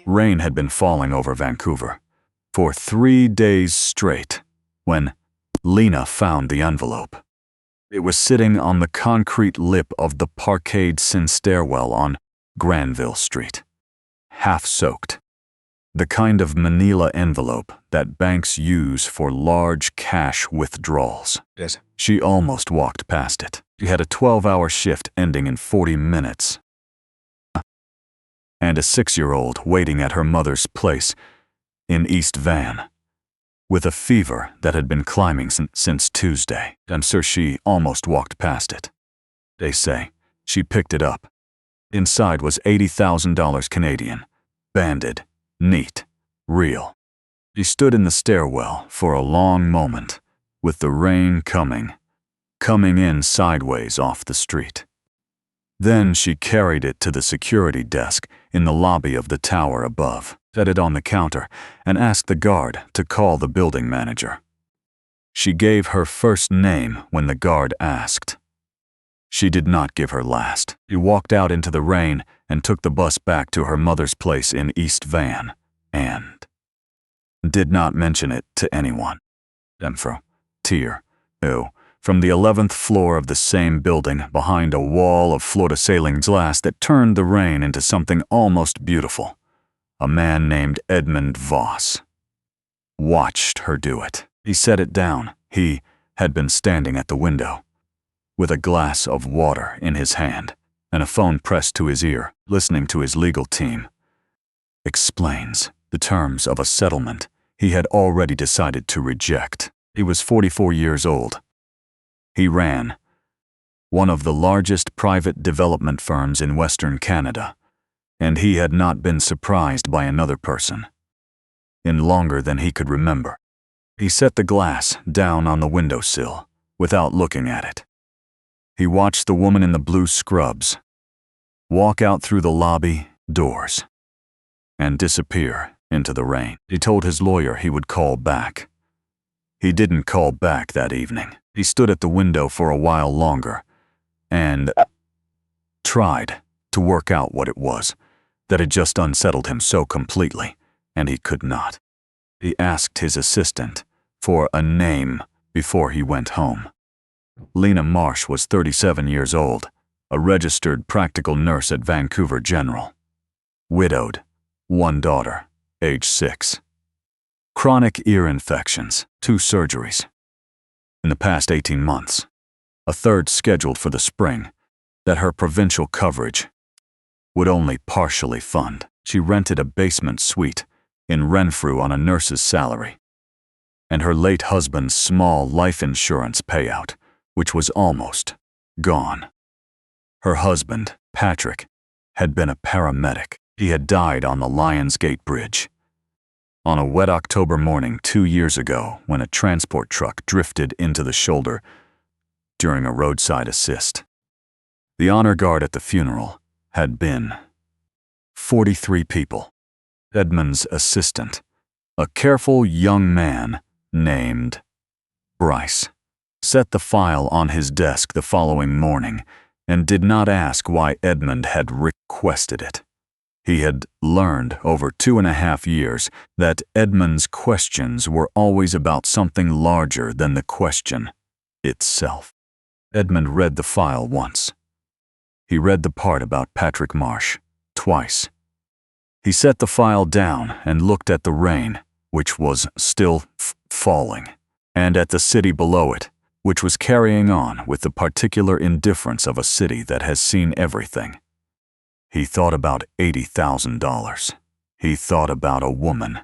Rain had been falling over Vancouver for 3 days straight when Lena found the envelope. It was sitting on the concrete lip of the parquetred sin stairwell on Granville Street, half soaked. The kind of manila envelope that banks use for large cash withdrawals. Yes. She almost walked past it. She had a 12-hour shift ending in 40 minutes. And a 6-year-old waiting at her mother's place in East Van, with a fever that had been climbing since Tuesday. And so she almost walked past it. They say she picked it up. Inside was $80,000 Canadian, banded, neat, real. She stood in the stairwell for a long moment, with the rain coming in sideways off the street. Then she carried it to the security desk in the lobby of the tower above, set it on the counter, and asked the guard to call the building manager. She gave her first name when the guard asked. She did not give her last. She walked out into the rain and took the bus back to her mother's place in East Van, and did not mention it to anyone. Demfro, Tier, who, from the 11th floor of the same building, behind a wall of floor-to-ceiling glass that turned the rain into something almost beautiful, a man named Edmund Voss watched her do it. He set it down. He had been standing at the window, with a glass of water in his hand and a phone pressed to his ear, listening to his legal team. Explains the terms of a settlement he had already decided to reject. He was 44 years old. He ran one of the largest private development firms in Western Canada, and he had not been surprised by another person in longer than he could remember. He set the glass down on the windowsill without looking at it. He watched the woman in the blue scrubs walk out through the lobby doors and disappear into the rain. He told his lawyer he would call back. He didn't call back that evening. He stood at the window for a while longer and tried to work out what it was that had just unsettled him so completely, and he could not. He asked his assistant for a name before he went home. Lena Marsh was 37 years old, a registered practical nurse at Vancouver General. Widowed, 1 daughter, age 6. Chronic ear infections, 2 surgeries. In the past 18 months, a 3rd scheduled for the spring, that her provincial coverage would only partially fund. She rented a basement suite in Renfrew on a nurse's salary, and her late husband's small life insurance payout, which was almost gone. Her husband, Patrick, had been a paramedic. He had died on the Lionsgate Bridge on a wet October morning 2 years ago when a transport truck drifted into the shoulder during a roadside assist. The honor guard at the funeral had been 43 people. Edmund's assistant, a careful young man named Bryce, set the file on his desk the following morning and did not ask why Edmund had requested it. He had learned over 2.5 years that Edmund's questions were always about something larger than the question itself. Edmund read the file once. He read the part about Patrick Marsh twice. He set the file down and looked at the rain, which was still falling, and at the city below it, which was carrying on with the particular indifference of a city that has seen everything. He thought about $80,000. He thought about a woman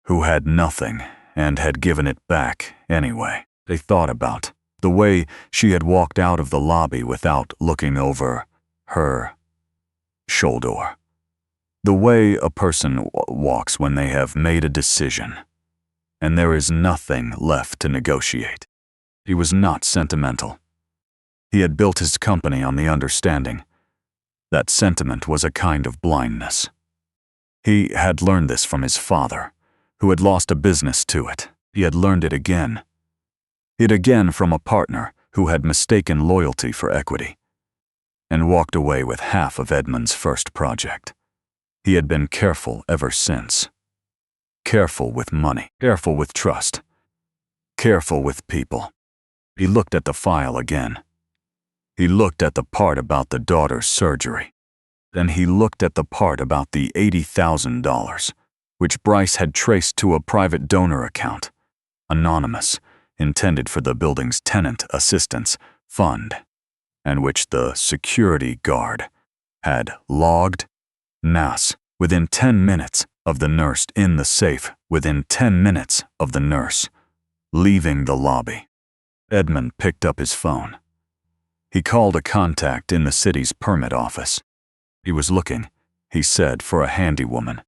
who had nothing and had given it back anyway. They thought about the way she had walked out of the lobby without looking over her shoulder. The way a person walks when they have made a decision, and there is nothing left to negotiate. He was not sentimental. He had built his company on the understanding that sentiment was a kind of blindness. He had learned this from his father, who had lost a business to it. He had learned it again. It again from a partner who had mistaken loyalty for equity, and walked away with half of Edmund's first project. He had been careful ever since. Careful with money, careful with trust, careful with people. He looked at the file again. He looked at the part about the daughter's surgery. Then he looked at the part about the $80,000, which Bryce had traced to a private donor account, anonymous, intended for the building's tenant assistance fund, and which the security guard had logged NAS within 10 minutes of the nurse in the safe, within 10 minutes of the nurse leaving the lobby. Edmund picked up his phone. He called a contact in the city's permit office. He was looking, he said, for a handywoman.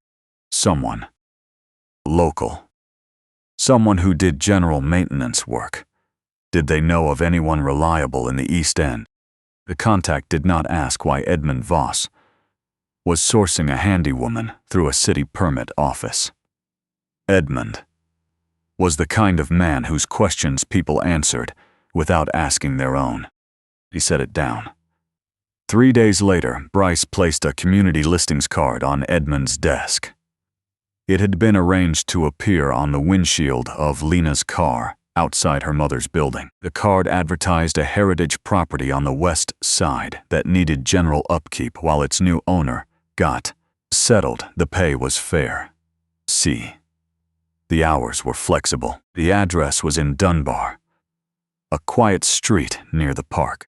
Someone local. Someone who did general maintenance work. Did they know of anyone reliable in the East End? The contact did not ask why Edmund Voss was sourcing a handywoman through a city permit office. Edmund was the kind of man whose questions people answered without asking their own. He set it down. 3 days later, Bryce placed a community listings card on Edmund's desk. It had been arranged to appear on the windshield of Lena's car outside her mother's building. The card advertised a heritage property on the west side that needed general upkeep while its new owner got settled. The pay was fair. The hours were flexible. The address was in Dunbar, a quiet street near the park.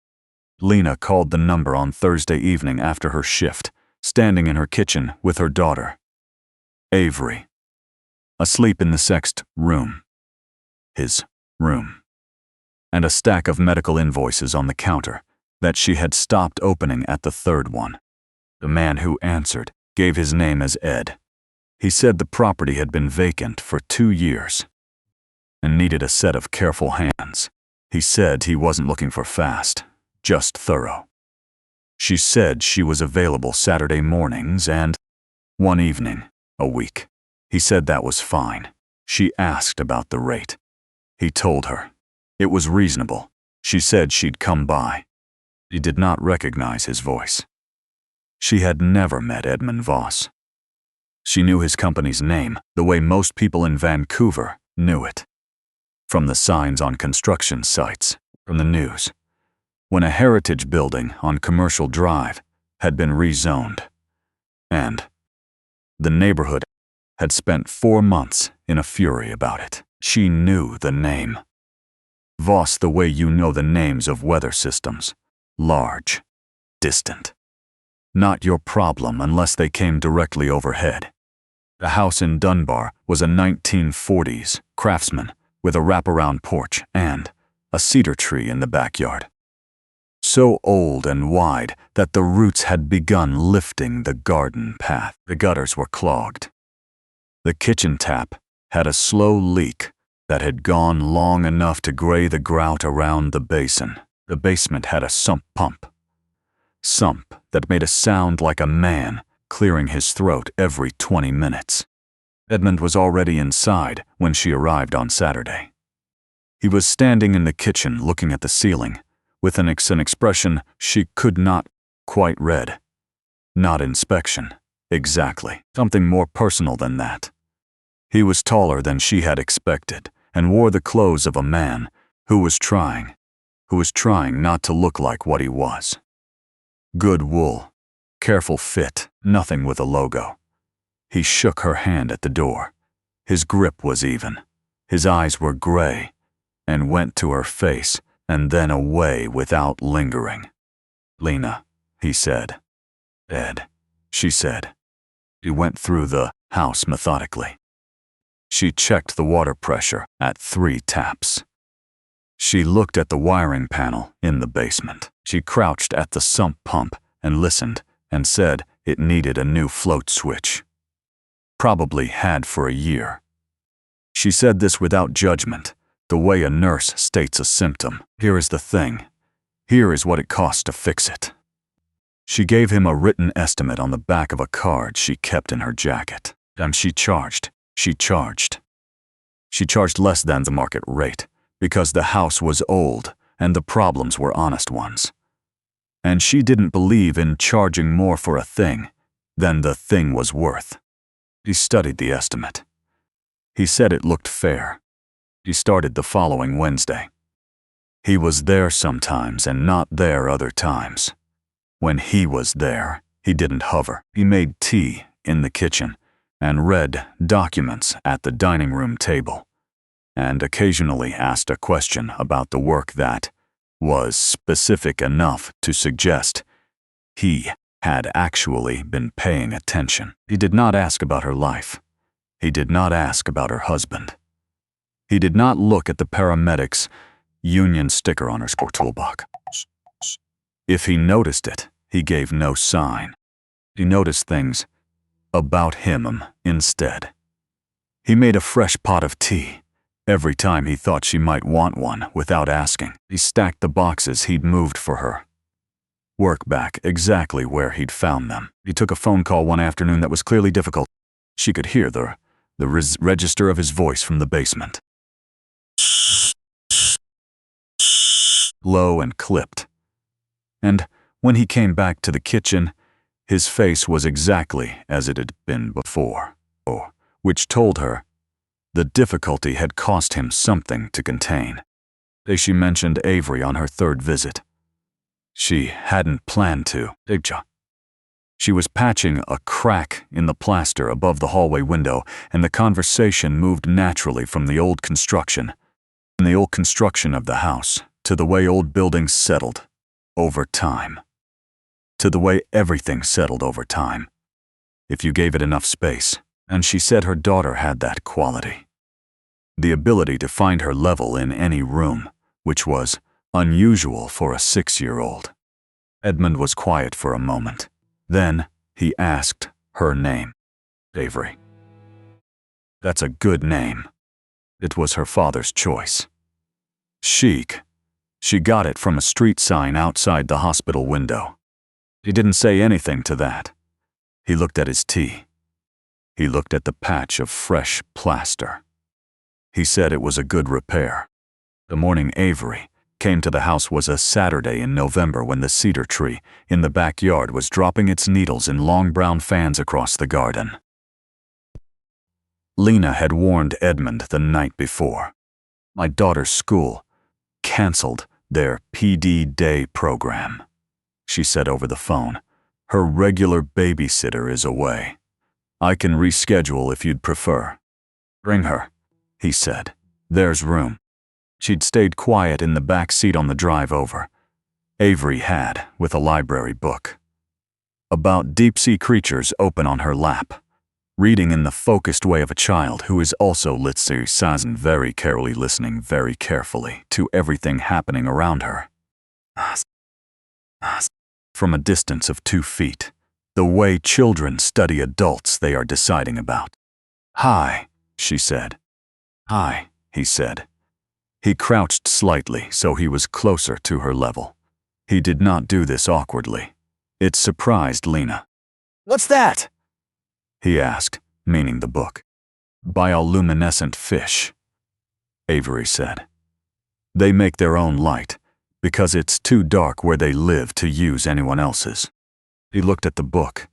Lena called the number on Thursday evening after her shift, standing in her kitchen with her daughter, Avery, asleep in the sixth room, his room, and a stack of medical invoices on the counter that she had stopped opening at the third one. The man who answered gave his name as Ed. He said the property had been vacant for 2 years and needed a set of careful hands. He said he wasn't looking for fast, just thorough. She said she was available Saturday mornings and one evening a week. He said that was fine. She asked about the rate. He told her. It was reasonable. She said she'd come by. He did not recognize his voice. She had never met Edmund Voss. She knew his company's name the way most people in Vancouver knew it. From the signs on construction sites, from the news, when a heritage building on Commercial Drive had been rezoned, and the neighborhood had spent 4 months in a fury about it. She knew the name. Voss the way you know the names of weather systems. Large, distant. Not your problem unless they came directly overhead. The house in Dunbar was a 1940s craftsman with a wraparound porch and a cedar tree in the backyard. So old and wide that the roots had begun lifting the garden path. The gutters were clogged. The kitchen tap had a slow leak that had gone long enough to gray the grout around the basin. The basement had a sump pump. Sump that made a sound like a man clearing his throat every 20 minutes. Edmund was already inside when she arrived on Saturday. He was standing in the kitchen looking at the ceiling with an expression she could not quite read. Not inspection, exactly. Something more personal than that. He was taller than she had expected and wore the clothes of a man who was trying not to look like what he was. Good wool, careful fit, nothing with a logo. He shook her hand at the door. His grip was even. His eyes were gray and went to her face and then away without lingering. Lena, he said. Ed, she said. He went through the house methodically. She checked the water pressure at 3 taps. She looked at the wiring panel in the basement. She crouched at the sump pump and listened and said it needed a new float switch. Probably had for a year. She said this without judgment, the way a nurse states a symptom. Here is the thing. Here is what it costs to fix it. She gave him a written estimate on the back of a card she kept in her jacket. And she charged less than the market rate because the house was old and the problems were honest ones. And she didn't believe in charging more for a thing than the thing was worth. He studied the estimate. He said it looked fair. He started the following Wednesday. He was there sometimes and not there other times. When he was there, he didn't hover. He made tea in the kitchen and read documents at the dining room table, and occasionally asked a question about the work that was specific enough to suggest he had actually been paying attention. He did not ask about her life. He did not ask about her husband. He did not look at the paramedic's union sticker on her toolbox. If he noticed it, he gave no sign. He noticed things about him instead. He made a fresh pot of tea every time he thought she might want one without asking. He stacked the boxes he'd moved for her work back exactly where he'd found them. He took a phone call one afternoon that was clearly difficult. She could hear the register of his voice from the basement. Low and clipped. And when he came back to the kitchen, his face was exactly as it had been before, which told her the difficulty had cost him something to contain. She mentioned Avery on her third visit. She hadn't planned to. She was patching a crack in the plaster above the hallway window, and the conversation moved naturally from the old construction of the house to the way old buildings settled over time, to the way everything settled over time, if you gave it enough space. And she said her daughter had that quality. The ability to find her level in any room, which was unusual for a 6-year-old. Edmund was quiet for a moment. Then he asked her name. Avery. That's a good name. It was her father's choice. Chic. She got it from a street sign outside the hospital window. He didn't say anything to that. He looked at his tea. He looked at the patch of fresh plaster. He said it was a good repair. The morning Avery came to the house was a Saturday in November when the cedar tree in the backyard was dropping its needles in long brown fans across the garden. Lena had warned Edmund the night before. My daughter's school canceled their PD day program, she said over the phone. Her regular babysitter is away. I can reschedule if you'd prefer. Bring her, he said. There's room. She'd stayed quiet in the back seat on the drive over. Avery had, with a library book about deep-sea creatures open on her lap, reading in the focused way of a child who is also listening very carefully to everything happening around her. From a distance of 2 feet, the way children study adults they are deciding about. Hi, she said. Hi, he said. He crouched slightly so he was closer to her level. He did not do this awkwardly. It surprised Lena. What's that? He asked, meaning the book. Bioluminescent fish, Avery said. They make their own light because it's too dark where they live to use anyone else's. He looked at the book.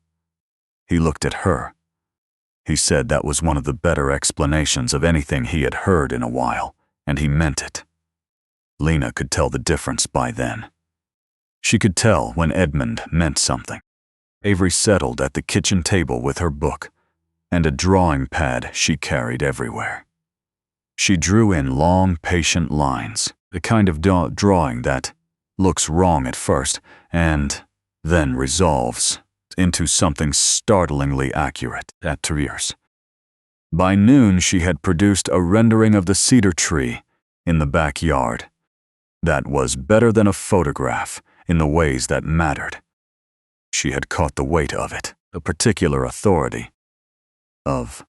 He looked at her. He said that was one of the better explanations of anything he had heard in a while, and he meant it. Lena could tell the difference by then. She could tell when Edmund meant something. Avery settled at the kitchen table with her book and a drawing pad she carried everywhere. She drew in long, patient lines, the kind of drawing that looks wrong at first and then resolves into something startlingly accurate at 2 years. By noon, she had produced a rendering of the cedar tree in the backyard that was better than a photograph in the ways that mattered. She had caught the weight of it, the particular authority of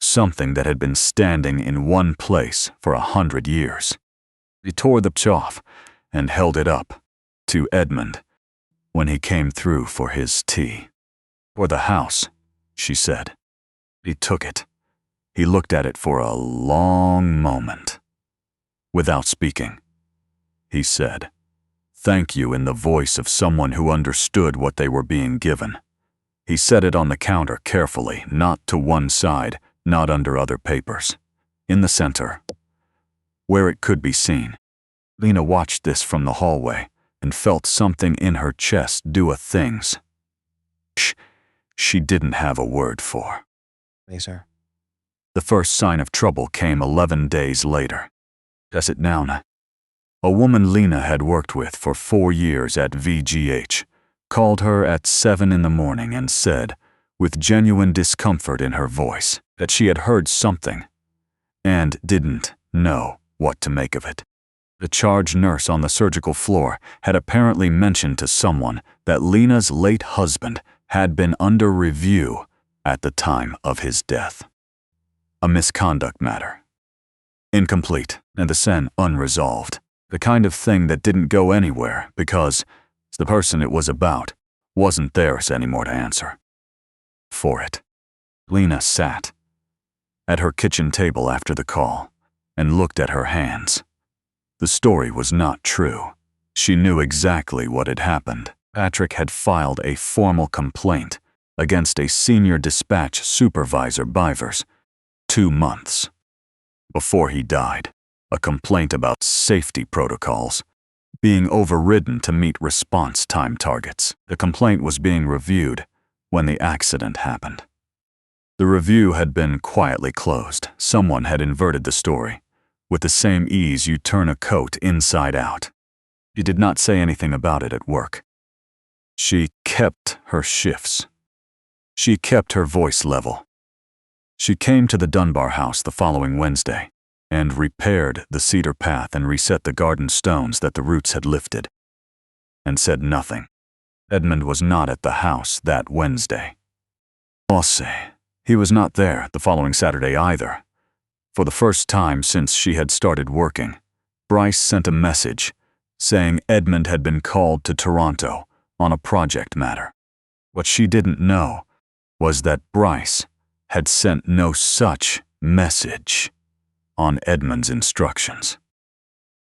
something that had been standing in one place for 100 years. He tore the page off and held it up to Edmund when he came through for his tea. For the house, she said. He took it. He looked at it for a long moment. Without speaking, he said, "Thank you," in the voice of someone who understood what they were being given. He set it on the counter carefully, not to one side, not under other papers. In the center, where it could be seen. Lena watched this from the hallway and felt something in her chest do a things she didn't have a word for. Yes, sir. The first sign of trouble came 11 days later. Does it now? A woman Lena had worked with for 4 years at VGH called her at 7 in the morning and said, with genuine discomfort in her voice, that she had heard something and didn't know what to make of it. The charge nurse on the surgical floor had apparently mentioned to someone that Lena's late husband had been under review at the time of his death. A misconduct matter. Incomplete, and the sin unresolved. The kind of thing that didn't go anywhere because the person it was about wasn't theirs anymore to answer for it. Lena sat at her kitchen table after the call and looked at her hands. The story was not true. She knew exactly what had happened. Patrick had filed a formal complaint against a senior dispatch supervisor, Bivers, 2 months before he died. A complaint about safety protocols being overridden to meet response time targets. The complaint was being reviewed when the accident happened. The review had been quietly closed. Someone had inverted the story with the same ease you turn a coat inside out. She did not say anything about it at work. She kept her shifts. She kept her voice level. She came to the Dunbar house the following Wednesday and repaired the cedar path and reset the garden stones that the roots had lifted, and said nothing. Edmund was not at the house that Wednesday. He was not there the following Saturday either. For the first time since she had started working, Bryce sent a message saying Edmund had been called to Toronto on a project matter. What she didn't know was that Bryce had sent no such message on Edmund's instructions.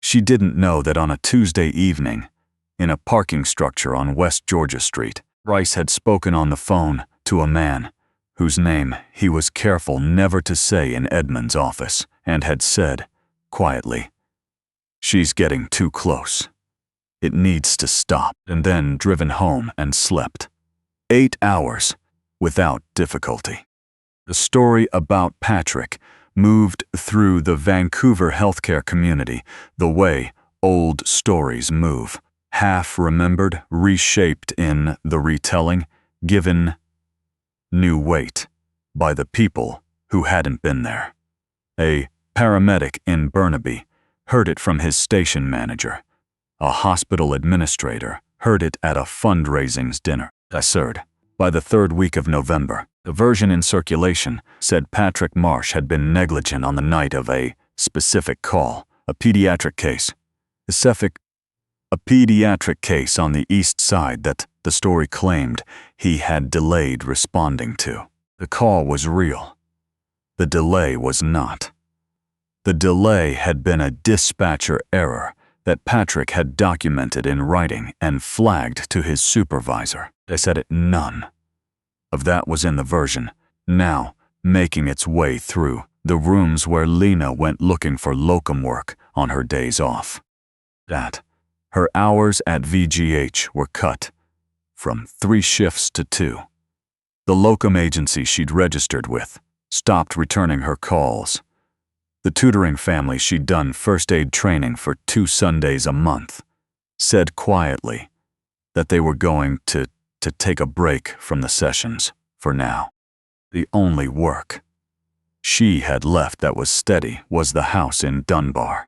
She didn't know that on a Tuesday evening, in a parking structure on West Georgia Street, Bryce had spoken on the phone to a man whose name he was careful never to say in Edmund's office, and had said, quietly, "She's getting too close. It needs to stop," and then driven home and slept 8 hours without difficulty. The story about Patrick moved through the Vancouver healthcare community the way old stories move, half remembered, reshaped in the retelling, given new weight by the people who hadn't been there. A paramedic in Burnaby heard it from his station manager. A hospital administrator heard it at a fundraising dinner. Absurd. By the 3rd week of November, the version in circulation said Patrick Marsh had been negligent on the night of a specific call, a pediatric case. A pediatric case on the east side that the story claimed he had delayed responding to. The call was real. The delay was not. The delay had been a dispatcher error that Patrick had documented in writing and flagged to his supervisor. They said it none of that was in the version, now making its way through the rooms where Lena went looking for locum work on her days off. That her hours at VGH were cut from 3 shifts to 2. The locum agency she'd registered with stopped returning her calls. The tutoring family she'd done first aid training for 2 Sundays a month said quietly that they were going to take a break from the sessions for now. The only work she had left that was steady was the house in Dunbar.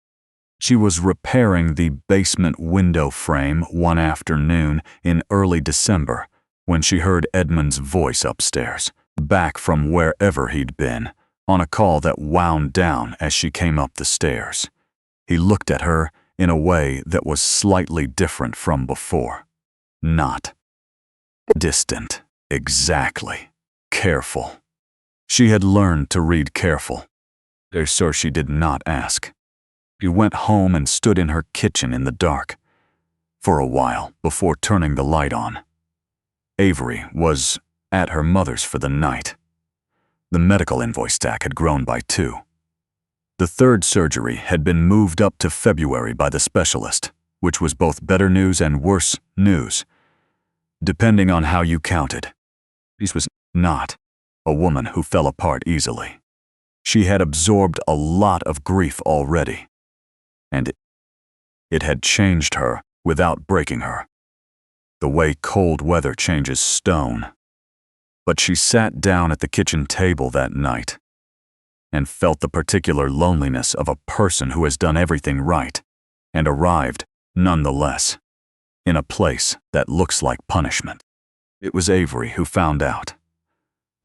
She was repairing the basement window frame one afternoon in early December when she heard Edmund's voice upstairs, back from wherever he'd been, on a call that wound down as she came up the stairs. He looked at her in a way that was slightly different from before. Not distant, exactly. Careful. She had learned to read careful. Dear sir, she did not ask. She went home and stood in her kitchen in the dark for a while before turning the light on. Avery was at her mother's for the night. The medical invoice stack had grown by 2. The third surgery had been moved up to February by the specialist, which was both better news and worse news, depending on how you counted. This was not a woman who fell apart easily. She had absorbed a lot of grief already, and it had changed her without breaking her, the way cold weather changes stone. But she sat down at the kitchen table that night and felt the particular loneliness of a person who has done everything right and arrived, nonetheless, in a place that looks like punishment. It was Avery who found out.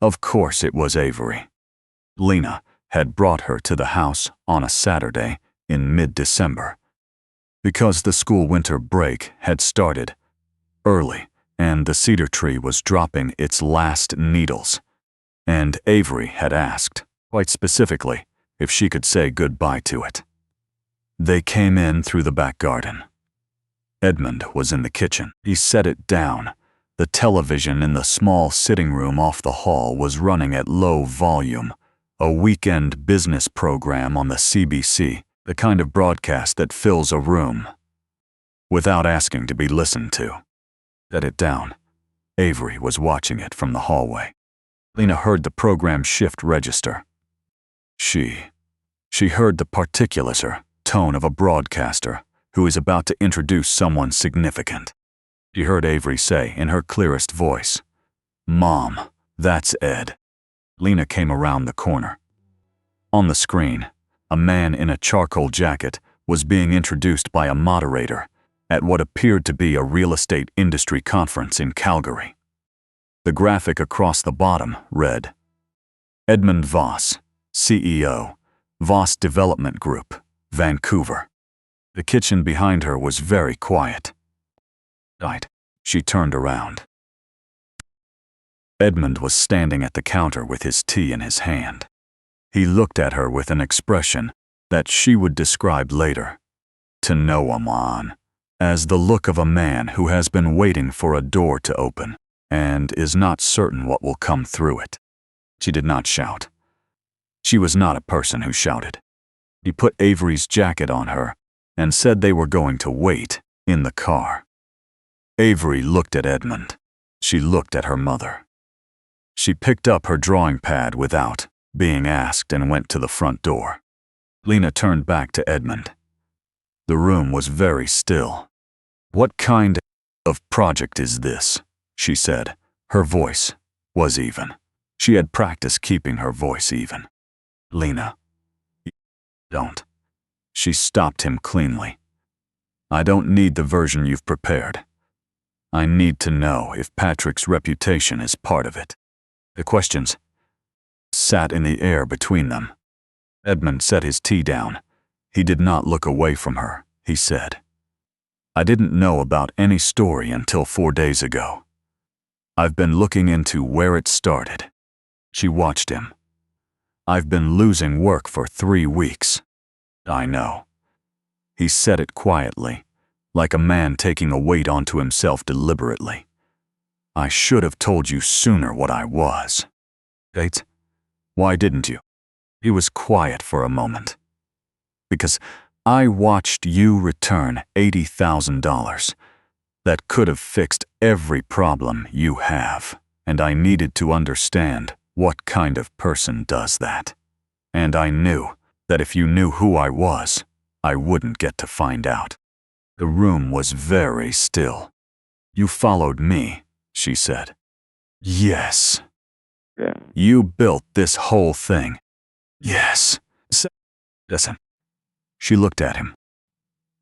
Of course it was Avery. Lena had brought her to the house on a Saturday in mid-December, because the school winter break had started early and the cedar tree was dropping its last needles, and Avery had asked, quite specifically, if she could say goodbye to it. They came in through the back garden. Edmund was in the kitchen. He set it down. The television in the small sitting room off the hall was running at low volume, a weekend business program on the CBC, the kind of broadcast that fills a room without asking to be listened to. Set it down. Avery was watching it from the hallway. Lena heard the program shift register. She heard the particular tone of a broadcaster who is about to introduce someone significant. She heard Avery say in her clearest voice, "Mom, that's Ed." Lena came around the corner. On the screen, a man in a charcoal jacket was being introduced by a moderator at what appeared to be a real estate industry conference in Calgary. The graphic across the bottom read, Edmund Voss, CEO, Voss Development Group, Vancouver. The kitchen behind her was very quiet. She turned around. Edmund was standing at the counter with his tea in his hand. He looked at her with an expression that she would describe later to no one as the look of a man who has been waiting for a door to open and is not certain what will come through it. She did not shout. She was not a person who shouted. He put Avery's jacket on her and said they were going to wait in the car. Avery looked at Edmund. She looked at her mother. She picked up her drawing pad without being asked and went to the front door. Lena turned back to Edmund. The room was very still. "What kind of project is this?" she said. Her voice was even. She had practiced keeping her voice even. "Lena, don't." She stopped him cleanly. "I don't need the version you've prepared. I need to know if Patrick's reputation is part of it." The questions sat in the air between them. Edmund set his tea down. He did not look away from her. He said, "I didn't know about any story until 4 days ago. I've been looking into where it started." She watched him. "I've been losing work for 3 weeks." "I know." He said it quietly, like a man taking a weight onto himself deliberately. "I should have told you sooner what I was." "Dates? Why didn't you?" He was quiet for a moment. "Because I watched you return $80,000. That could have fixed every problem you have, and I needed to understand what kind of person does that. And I knew that if you knew who I was, I wouldn't get to find out." The room was very still. "You followed me," she said. "Yes." "You built this whole thing." "Yes." "Listen." She looked at him.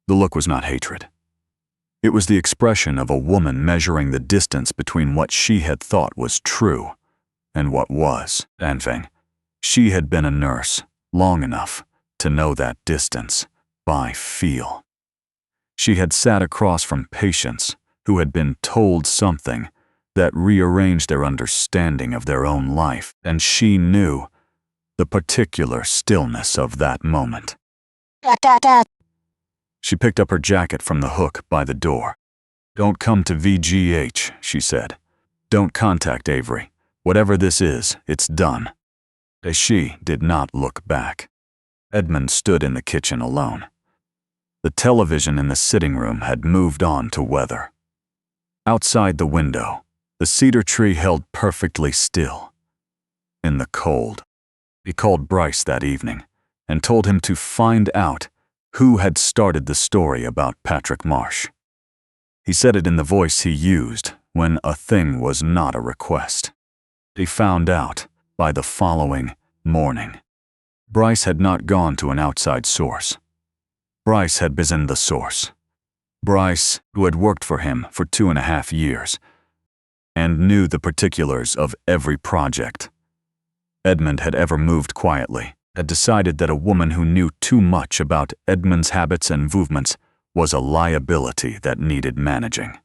The look was not hatred. It was the expression of a woman measuring the distance between what she had thought was true and what was. Anfang. She had been a nurse long enough to know that distance by feel. She had sat across from patients who had been told something that rearranged their understanding of their own life, and she knew the particular stillness of that moment. She picked up her jacket from the hook by the door. "Don't come to VGH," she said. "Don't contact Avery. Whatever this is, it's done. She did not look back. Edmund stood in the kitchen alone. The television in the sitting room had moved on to weather. Outside the window, the cedar tree held perfectly still. In the cold, he called Bryce that evening and told him to find out who had started the story about Patrick Marsh. He said it in the voice he used when a thing was not a request. He found out by the following morning. Bryce had not gone to an outside source. Bryce had been the source. Bryce, who had worked for him for 2.5 years, and knew the particulars of every project. Edmund had ever moved quietly, had decided that a woman who knew too much about Edmund's habits and movements was a liability that needed managing.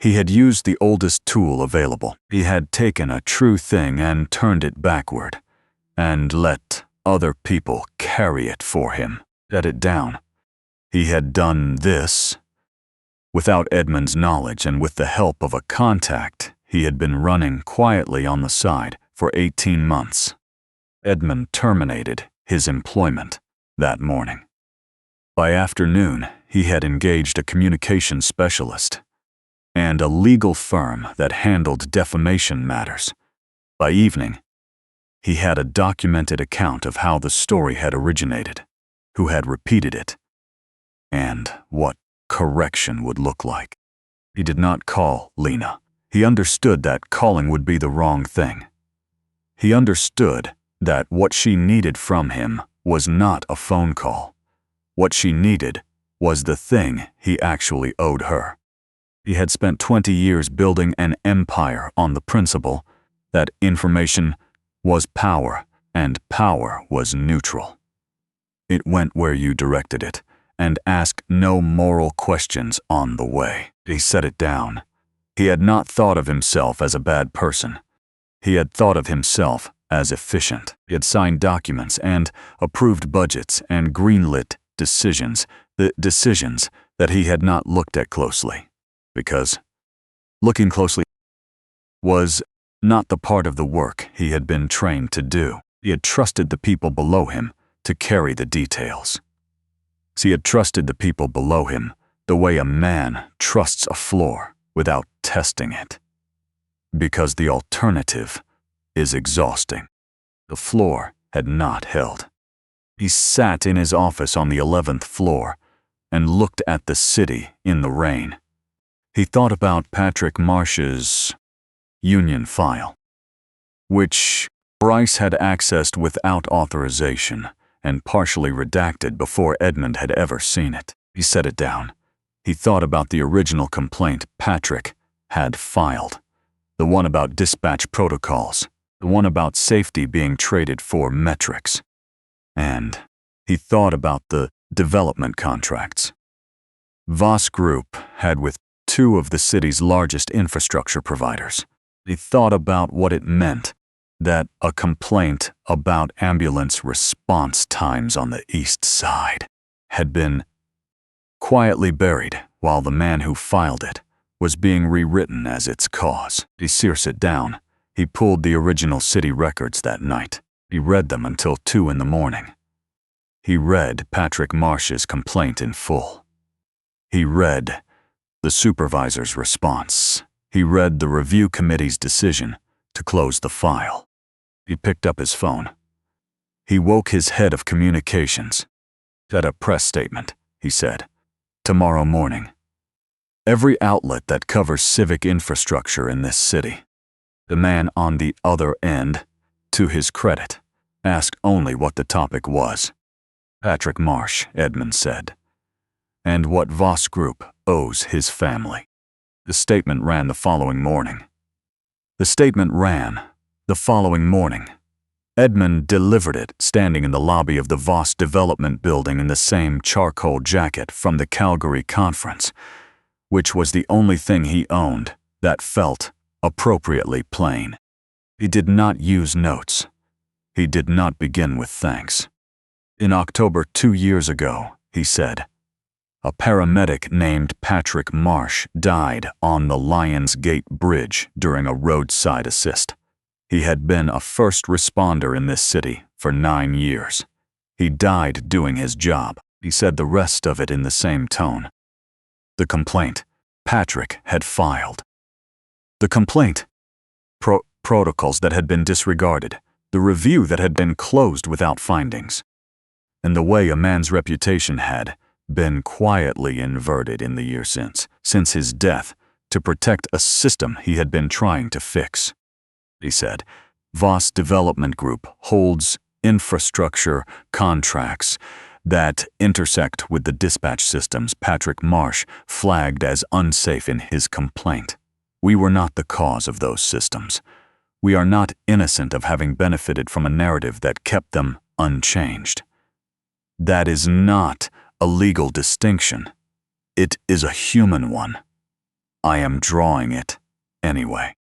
He had used the oldest tool available. He had taken a true thing and turned it backward, and let other people carry it for him, set it down. He had done this without Edmund's knowledge and with the help of a contact he had been running quietly on the side for 18 months. Edmund terminated his employment that morning. By afternoon, he had engaged a communications specialist and a legal firm that handled defamation matters. By evening, he had a documented account of how the story had originated, who had repeated it, and what correction would look like. He did not call Lena. He understood that calling would be the wrong thing. He understood that what she needed from him was not a phone call. What she needed was the thing he actually owed her. He had spent 20 years building an empire on the principle that information was power and power was neutral. It went where you directed it and asked no moral questions on the way. He set it down. He had not thought of himself as a bad person. He had thought of himself as efficient. He had signed documents and approved budgets and greenlit decisions, the decisions that he had not looked at closely, because looking closely was not the part of the work he had been trained to do. He had trusted the people below him to carry the details. He had trusted the people below him the way a man trusts a floor without testing it. Because the alternative is exhausting. The floor had not held. He sat in his office on the 11th floor and looked at the city in the rain. He thought about Patrick Marsh's union file, which Bryce had accessed without authorization and partially redacted before Edmund had ever seen it. He set it down. He thought about the original complaint Patrick had filed, the one about dispatch protocols, the one about safety being traded for metrics. And he thought about the development contracts Voss Group had with 2 of the city's largest infrastructure providers. He thought about what it meant that a complaint about ambulance response times on the east side had been quietly buried while the man who filed it was being rewritten as its cause. He seared it down. He pulled the original city records that night. He read them until 2 in the morning. He read Patrick Marsh's complaint in full. He read the supervisor's response. He read the review committee's decision to close the file. He picked up his phone. He woke his head of communications. "At a press statement," he said. "Tomorrow morning. Every outlet that covers civic infrastructure in this city." The man on the other end, to his credit, asked only what the topic was. Patrick Marsh, Edmund said, and what Voss Group owes his family. The statement ran the following morning. Edmund delivered it standing in the lobby of the Voss Development Building in the same charcoal jacket from the Calgary conference, which was the only thing he owned that felt appropriately plain. He did not use notes. He did not begin with thanks. "In October 2 years ago," he said, A paramedic named Patrick Marsh died on the Lions Gate Bridge during a roadside assist. He had been a first responder in this city for 9 years. He died doing his job. He said the rest of it in the same tone. The complaint Patrick had filed. The complaint. Protocols that had been disregarded. The review that had been closed without findings. And the way a man's reputation had been quietly inverted in the year since his death, to protect a system he had been trying to fix. He said, Voss Development Group holds infrastructure contracts that intersect with the dispatch systems Patrick Marsh flagged as unsafe in his complaint. We were not the cause of those systems. We are not innocent of having benefited from a narrative that kept them unchanged. That is not a legal distinction. It is a human one. I am drawing it anyway.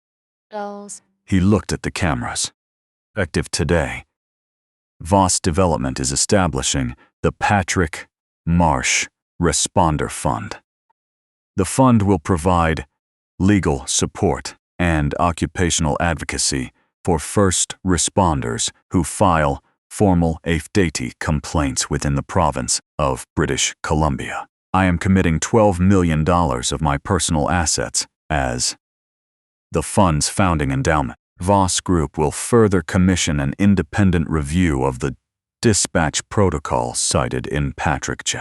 He looked at the cameras. Effective today, Voss Development is establishing the Patrick Marsh Responder Fund. The fund will provide legal support and occupational advocacy for first responders who file formal AFDATI complaints within the province of British Columbia. I am committing $12 million of my personal assets as the fund's founding endowment. Voss Group will further commission an independent review of the dispatch protocols cited in Patrick's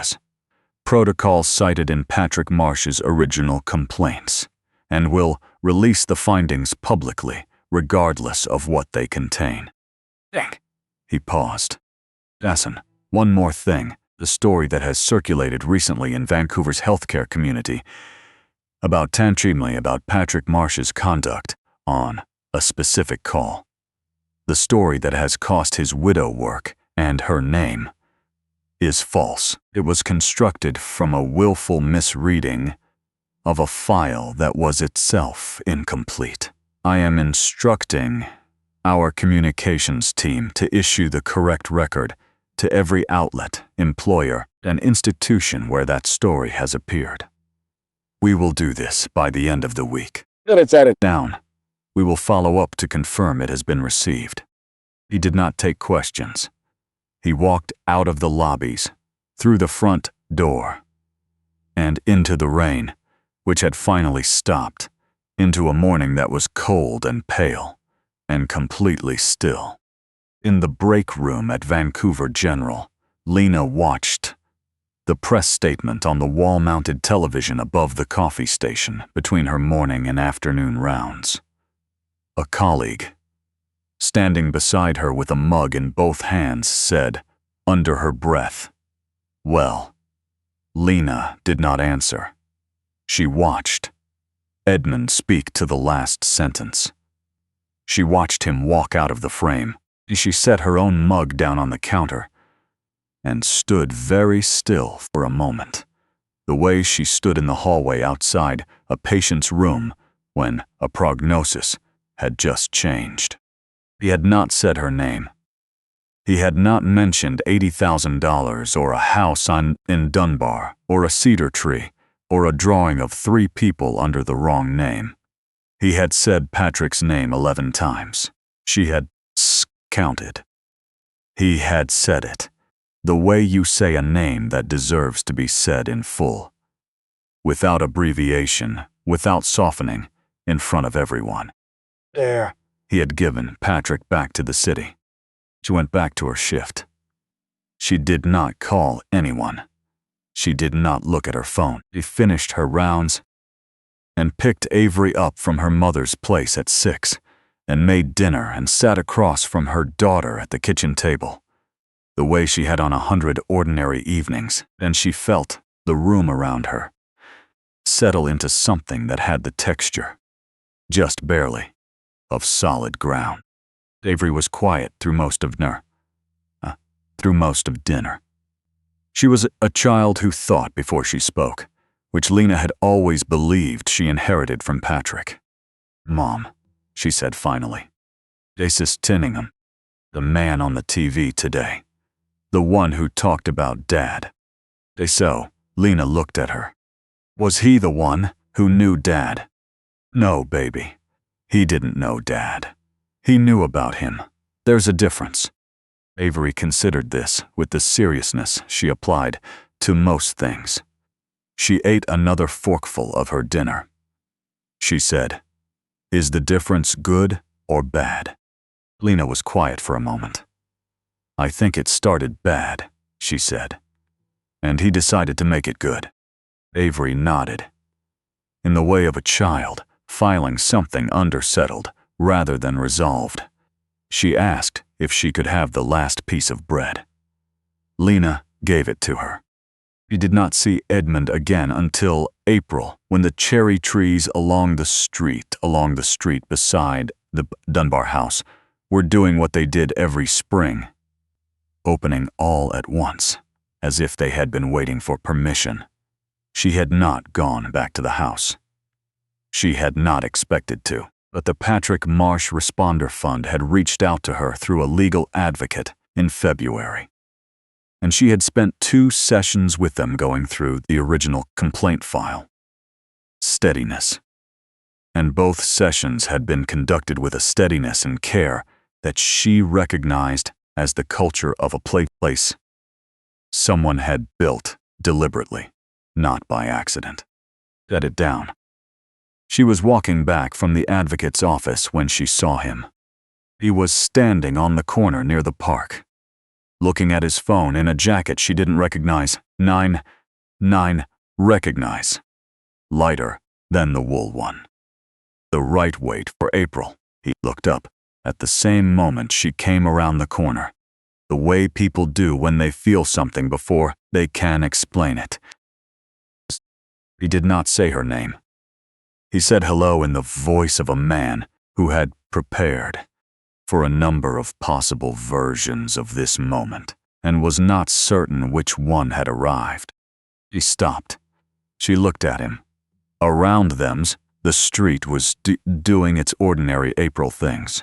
Marsh's original complaints, and will release the findings publicly, regardless of what they contain. He paused. Dasson, one more thing. The story that has circulated recently in Vancouver's healthcare community about Patrick Marsh's conduct on a specific call. The story that has cost his widow work and her name is false. It was constructed from a willful misreading of a file that was itself incomplete. I am instructing our communications team to issue the correct record to every outlet, employer, and institution where that story has appeared. We will do this by the end of the week. It's at it down. We will follow up to confirm it has been received. He did not take questions. He walked out of the lobbies, through the front door, and into the rain, which had finally stopped, into a morning that was cold and pale, and completely still. In the break room at Vancouver General, Lena watched the press statement on the wall-mounted television above the coffee station between her morning and afternoon rounds. A colleague, standing beside her with a mug in both hands, said, under her breath, "Well." Lena did not answer. She watched Edmund speak to the last sentence. She watched him walk out of the frame. She set her own mug down on the counter and stood very still for a moment, the way she stood in the hallway outside a patient's room when a prognosis had just changed. He had not said her name. He had not mentioned $80,000 or a house in Dunbar or a cedar tree or a drawing of 3 people under the wrong name. He had said Patrick's name 11 times. She had counted. He had said it, the way you say a name that deserves to be said in full, without abbreviation, without softening, in front of everyone. There. He had given Patrick back to the city. She went back to her shift. She did not call anyone. She did not look at her phone. She finished her rounds and picked Avery up from her mother's place at 6 and made dinner and sat across from her daughter at the kitchen table, the way she had on 100 ordinary evenings. Then she felt the room around her settle into something that had the texture, just barely, of solid ground. Avery was quiet through most of dinner. She was a child who thought before she spoke, which Lena had always believed she inherited from Patrick. "Mom," she said finally. "Jasis Tinningham, the man on the TV today, the one who talked about Dad. So, Lena looked at her. Was he the one who knew Dad? No, baby. He didn't know Dad. He knew about him. There's a difference. Avery considered this with the seriousness she applied to most things. She ate another forkful of her dinner. She said, "Is the difference good or bad?" Lena was quiet for a moment. "I think it started bad," she said. "And he decided to make it good." Avery nodded. In the way of a child, filing something undersettled rather than resolved. She asked if she could have the last piece of bread. Lena gave it to her. He did not see Edmund again until April, when the cherry trees along the street beside the Dunbar house were doing what they did every spring, opening all at once, as if they had been waiting for permission. She had not gone back to the house. She had not expected to, but the Patrick Marsh Responder Fund had reached out to her through a legal advocate in February. And she had spent 2 sessions with them going through the original complaint file. Steadiness. And both sessions had been conducted with a steadiness and care that she recognized as the culture of a place someone had built deliberately, not by accident. Set it down. She was walking back from the advocate's office when she saw him. He was standing on the corner near the park, looking at his phone in a jacket she didn't recognize. Recognize. Lighter than the wool one. The right weight for April. He looked up at the same moment she came around the corner. The way people do when they feel something before they can explain it. He did not say her name. He said hello in the voice of a man who had prepared for a number of possible versions of this moment and was not certain which one had arrived. She stopped. She looked at him. Around them, the street was doing its ordinary April things.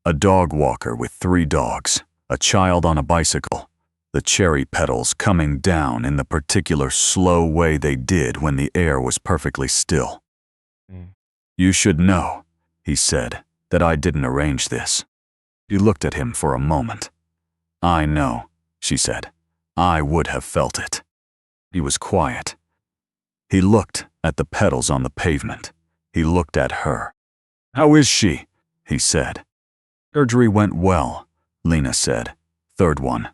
A dog walker with 3 dogs, a child on a bicycle, the cherry petals coming down in the particular slow way they did when the air was perfectly still. "You should know," he said, "that I didn't arrange this." She looked at him for a moment. "I know," she said. "I would have felt it." He was quiet. He looked at the petals on the pavement. He looked at her. "How is she?" he said. "Surgery went well," Lena said. "3rd one.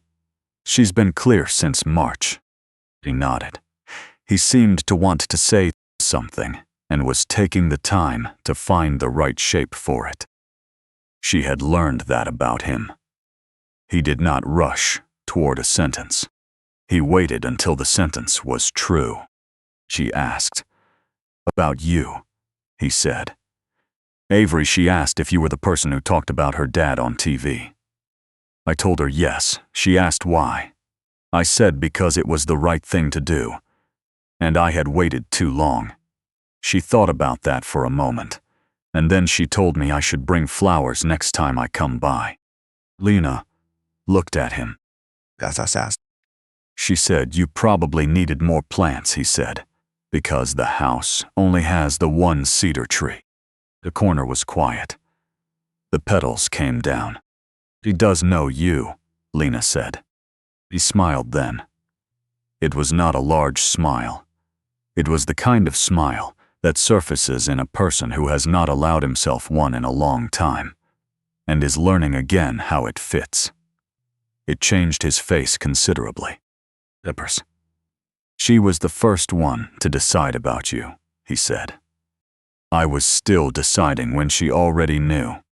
She's been clear since March." He nodded. He seemed to want to say something and was taking the time to find the right shape for it. She had learned that about him. He did not rush toward a sentence. He waited until the sentence was true. She asked, "About you," he said. "Avery, she asked if you were the person who talked about her dad on TV. I told her yes. She asked why. I said because it was the right thing to do, and I had waited too long. She thought about that for a moment, and then she told me I should bring flowers next time I come by." Lena looked at him. She said, "You probably needed more plants," he said, "because the house only has the 1 cedar tree." The corner was quiet. The petals came down. "She does know you," Lena said. He smiled then. It was not a large smile. It was the kind of smile that surfaces in a person who has not allowed himself one in a long time, and is learning again how it fits. It changed his face considerably. "Peppers. She was the first one to decide about you," he said. "I was still deciding when she already knew."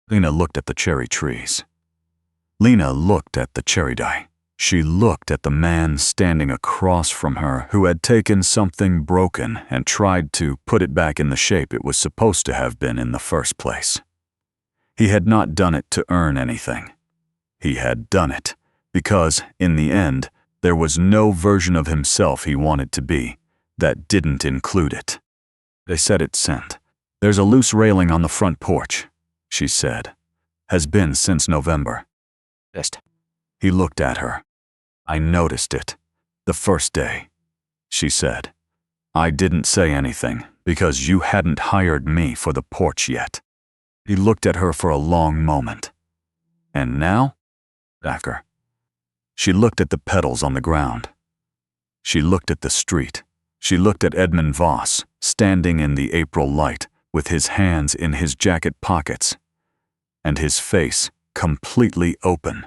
Lena looked at the cherry trees. Lena looked at the cherry dye. She looked at the man standing across from her who had taken something broken and tried to put it back in the shape it was supposed to have been in the first place. He had not done it to earn anything. He had done it because, in the end, there was no version of himself he wanted to be that didn't include it. They said it sent. "There's a loose railing on the front porch," she said. "Has been since November." He looked at her. "I noticed it. The first day. she said. "I didn't say anything because you hadn't hired me for the porch yet." He looked at her for a long moment. "And now?" Backer. She looked at the petals on the ground. She looked at the street. She looked at Edmund Voss, standing in the April light, with his hands in his jacket pockets, and his face completely open,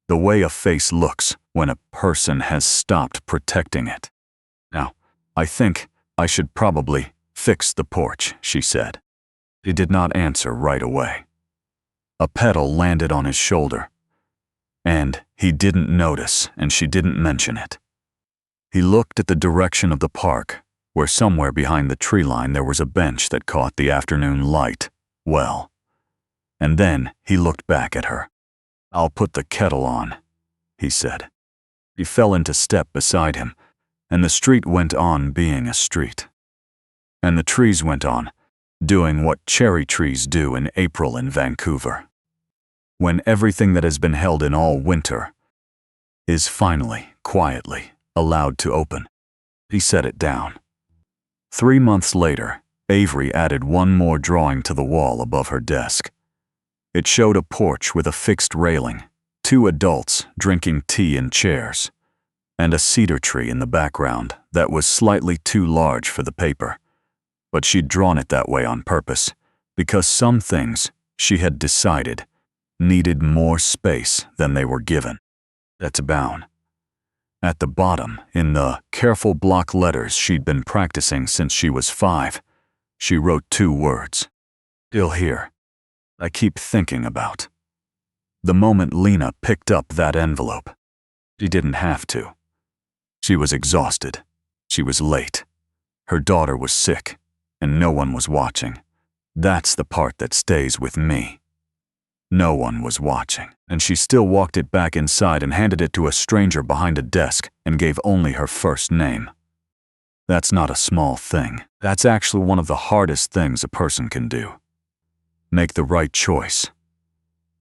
the way a face looks when a person has stopped protecting it. "Now, I think I should probably fix the porch," she said. He did not answer right away. A petal landed on his shoulder, and he didn't notice, and she didn't mention it. He looked at the direction of the park, where somewhere behind the tree line there was a bench that caught the afternoon light well. And then he looked back at her. "I'll put the kettle on," he said. He fell into step beside him, and the street went on being a street. And the trees went on, doing what cherry trees do in April in Vancouver, when everything that has been held in all winter is finally, quietly, allowed to open. He set it down. 3 months later, Avery added one more drawing to the wall above her desk. It showed a porch with a fixed railing, 2 adults drinking tea in chairs, and a cedar tree in the background that was slightly too large for the paper. But she'd drawn it that way on purpose, because some things, she had decided, needed more space than they were given. That's bound. At the bottom, in the careful block letters she'd been practicing since she was 5, she wrote 2 words. "Still here. I keep thinking about." The moment Lena picked up that envelope, she didn't have to. She was exhausted. She was late. Her daughter was sick, and no one was watching. That's the part that stays with me. No one was watching, and she still walked it back inside and handed it to a stranger behind a desk and gave only her first name. That's not a small thing. That's actually one of the hardest things a person can do. Make the right choice.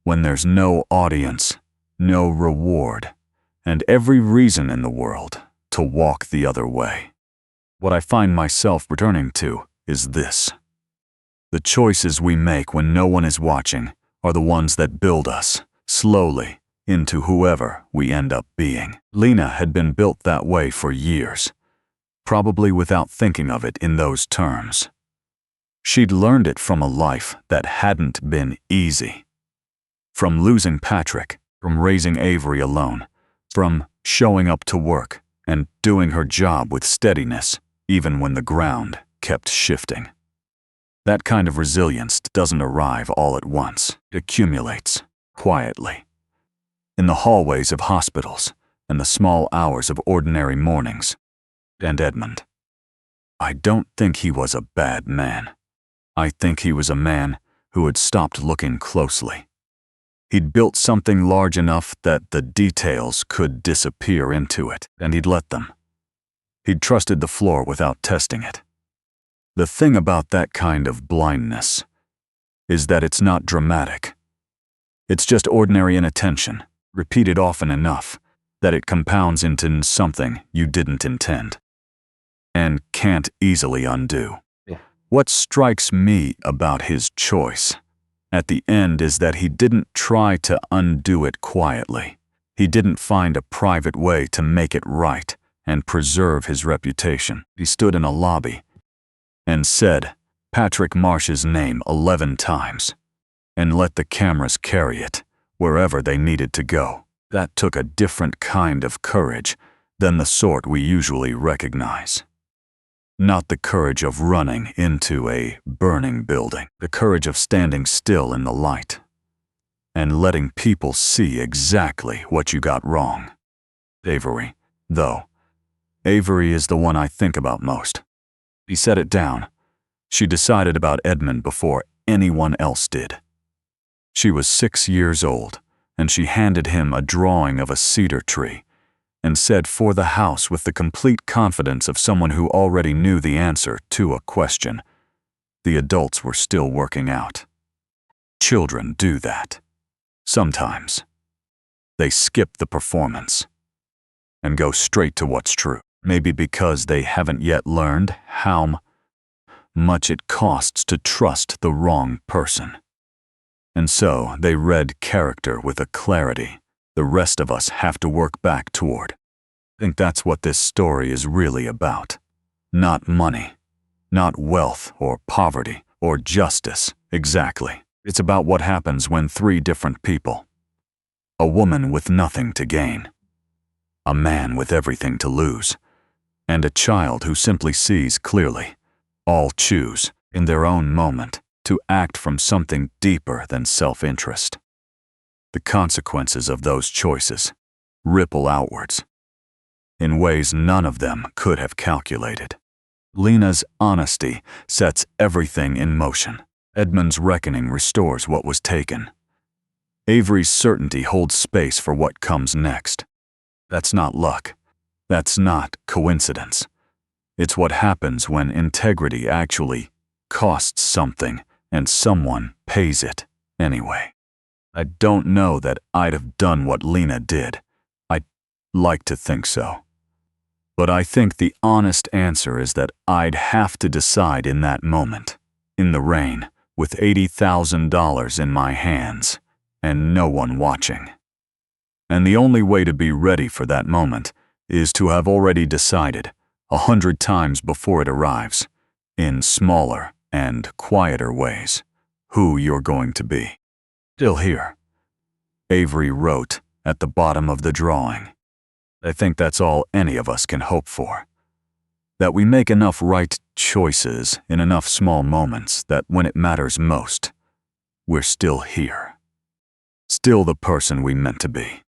When there's no audience, no reward, and every reason in the world to walk the other way. What I find myself returning to is this. The choices we make when no one is watching are the ones that build us, slowly, into whoever we end up being. Lena had been built that way for years, probably without thinking of it in those terms. She'd learned it from a life that hadn't been easy. From losing Patrick, from raising Avery alone, from showing up to work and doing her job with steadiness, even when the ground kept shifting. That kind of resilience doesn't arrive all at once. It accumulates, quietly. In the hallways of hospitals and the small hours of ordinary mornings. And Edmund. I don't think he was a bad man. I think he was a man who had stopped looking closely. He'd built something large enough that the details could disappear into it, and he'd let them. He'd trusted the floor without testing it. The thing about that kind of blindness is that it's not dramatic. It's just ordinary inattention, repeated often enough that it compounds into something you didn't intend and can't easily undo. What strikes me about his choice at the end is that he didn't try to undo it quietly. He didn't find a private way to make it right and preserve his reputation. He stood in a lobby and said Patrick Marsh's name 11 times and let the cameras carry it wherever they needed to go. That took a different kind of courage than the sort we usually recognize. Not the courage of running into a burning building, the courage of standing still in the light and letting people see exactly what you got wrong. Avery, though. Avery is the one I think about most. He set it down. She decided about Edmund before anyone else did. She was 6 years old, and she handed him a drawing of a cedar tree and said for the house with the complete confidence of someone who already knew the answer to a question the adults were still working out. Children do that. Sometimes. They skip the performance and go straight to what's true. Maybe because they haven't yet learned how much it costs to trust the wrong person. And so they read character with a clarity the rest of us have to work back toward. I think that's what this story is really about. Not money, not wealth or poverty or justice, exactly. It's about what happens when three different people, a woman with nothing to gain, a man with everything to lose, and a child who simply sees clearly, all choose, in their own moment, to act from something deeper than self-interest. The consequences of those choices ripple outwards in ways none of them could have calculated. Lena's honesty sets everything in motion. Edmund's reckoning restores what was taken. Avery's certainty holds space for what comes next. That's not luck. That's not coincidence. It's what happens when integrity actually costs something and someone pays it anyway. I don't know that I'd have done what Lena did. I'd like to think so. But I think the honest answer is that I'd have to decide in that moment, in the rain, with $80,000 in my hands, and no one watching. And the only way to be ready for that moment is to have already decided 100 times before it arrives, in smaller and quieter ways, who you're going to be. Still here, Avery wrote at the bottom of the drawing. I think that's all any of us can hope for. That we make enough right choices in enough small moments that when it matters most, we're still here. Still the person we meant to be.